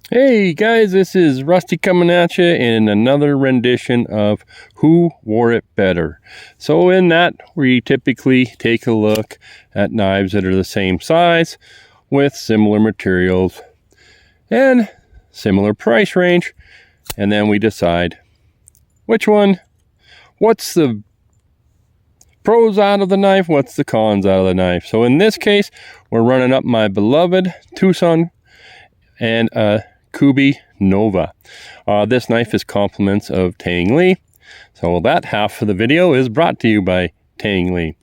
Hey guys, this is Rusty coming at you in another rendition of Who Wore It Better. So in that, we typically take a look at knives that are the same size with similar materials and similar price range, and then we decide which one, what's the pros out of the knife, what's the cons out of the knife. So in this case, we're running up my beloved Twosun and Kubey Nova. This knife is compliments of Tang. So that half of the video is brought to you by Tang.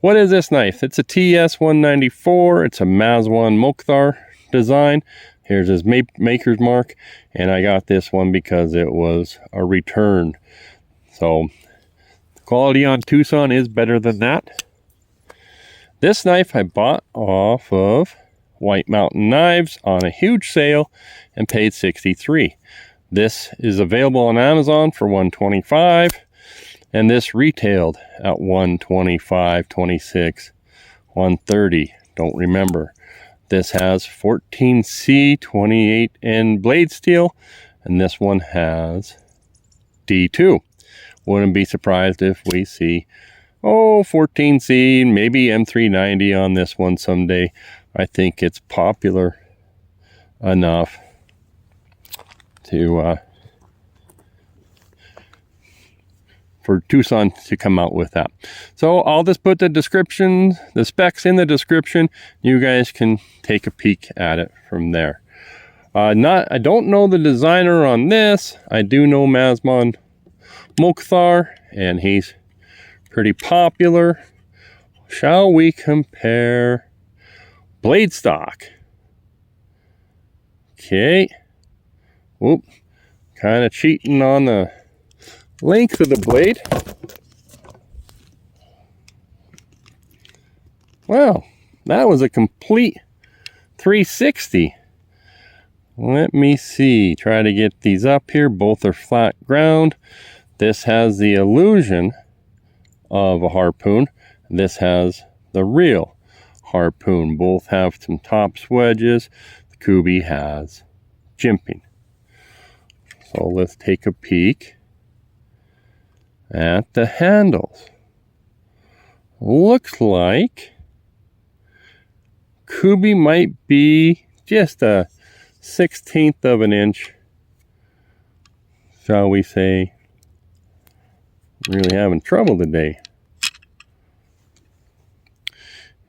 What is this knife? It's a TS194. It's a Mazwan Mokhtar design. Here's his maker's mark. And I got this one because it was a return. So the quality on Twosun is better than that. This knife I bought off of White Mountain Knives on a huge sale and paid $63. This is available on Amazon for $125, and this retailed at $125, $26, $130. Don't remember. This has 14C 28N blade steel, and this one has D2. Wouldn't be surprised if we see 14C, maybe M390 on this one someday. I think it's popular enough to for Twosun to come out with that. So I'll just put the specs in the description. You guys can take a peek at it from there. I don't know the designer on this. I do know Mazwan Mokhtar, and he's pretty popular. Shall we compare blade stock? Okay. Whoop. Kind of cheating on the length of the blade. Wow, that was a complete 360. Let me see. Try to get these up here. Both are flat ground. This has the illusion of a harpoon. This has the real harpoon. Both have some top wedges. The Kubey has jimping. So let's take a peek at the handles. Looks like Kubey might be just a 1/16 of an inch, shall we say. Really having trouble today.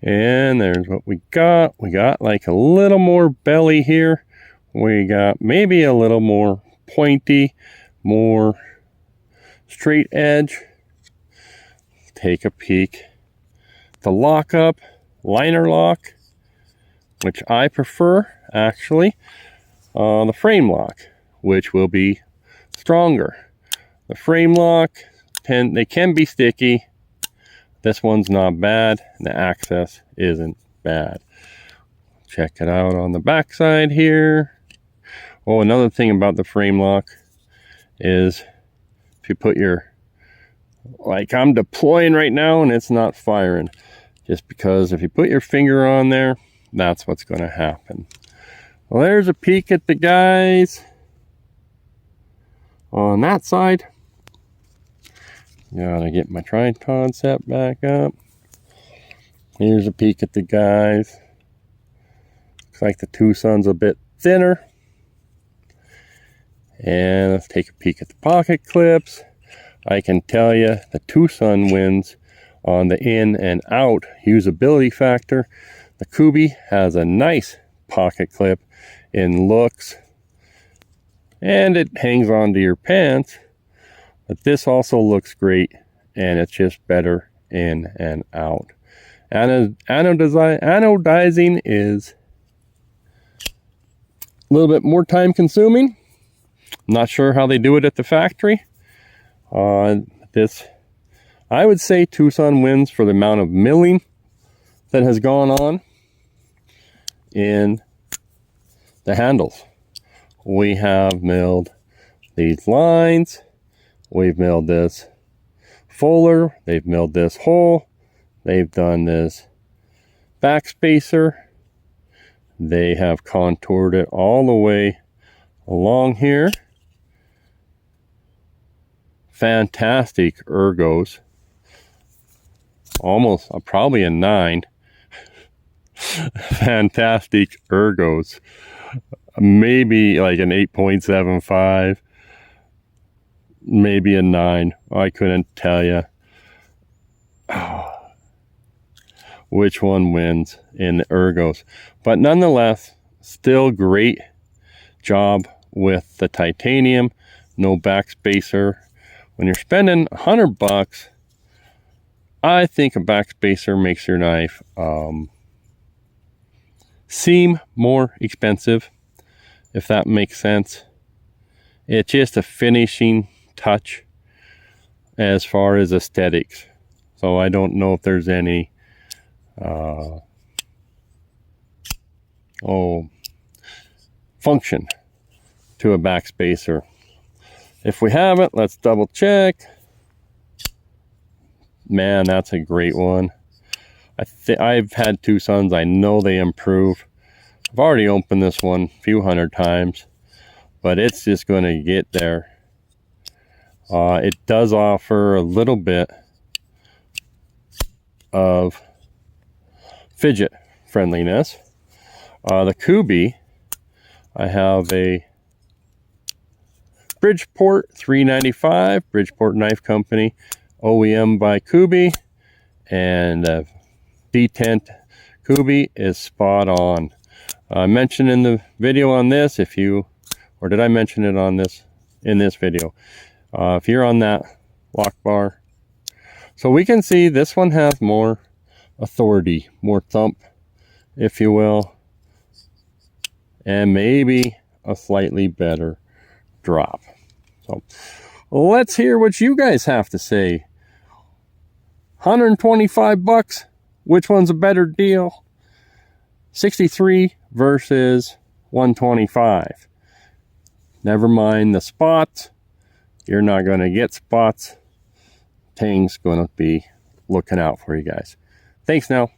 And there's what we got. We got like a little more belly here. We got maybe a little more pointy, more straight edge. Take a peek. The lockup, liner lock, which I prefer actually. The frame lock, which will be stronger. The frame lock, they can be sticky. This one's not bad, and the access isn't bad. Check it out on the back side here. Oh, another thing about the frame lock is if you put your, like I'm deploying right now and it's not firing, just because if you put your finger on there, that's what's going to happen. Well, there's a peek at the guys on that side. Gotta get my tripod set back up. Here's a peek at the guys. Looks like the Twosun's a bit thinner. And let's take a peek at the pocket clips. I can tell you the Twosun wins on the in and out usability factor. The Kubey has a nice pocket clip in looks, and it hangs onto your pants. But this also looks great, and it's just better in and out. Anodizing is a little bit more time consuming. I'm not sure how they do it at the factory. I would say Twosun wins for the amount of milling that has gone on in the handles. We have milled these lines. We've milled this fuller. They've milled this hole. They've done this backspacer. They have contoured it all the way Along here, fantastic ergos. Almost, probably a 9. Fantastic ergos. Maybe like an 8.75. Maybe a 9. I couldn't tell you which one wins in the ergos. But nonetheless, still great job with the titanium. No backspacer. When you're spending $100, I think a backspacer makes your knife seem more expensive, if that makes sense. It's just a finishing touch as far as aesthetics. So I don't know if there's any function to a backspacer. If we haven't, let's double check. Man, that's a great one. I've had Twosuns. I know they improve. I've already opened this one a few hundred times, but it's just going to get there. It does offer a little bit of fidget friendliness. The Kubey, I have a Bridgeport 395, Bridgeport Knife Company, OEM by Kubey, and detent Kubey is spot on. I mentioned in the video on this, or did I mention it on this in this video? If you're on that lock bar, so we can see this one has more authority, more thump, if you will, and maybe a slightly better drop. So let's hear what you guys have to say. $125, which one's a better deal? 63 versus 125. Never mind the spots. You're not going to get spots. Tang's going to be looking out for you guys. Thanks now.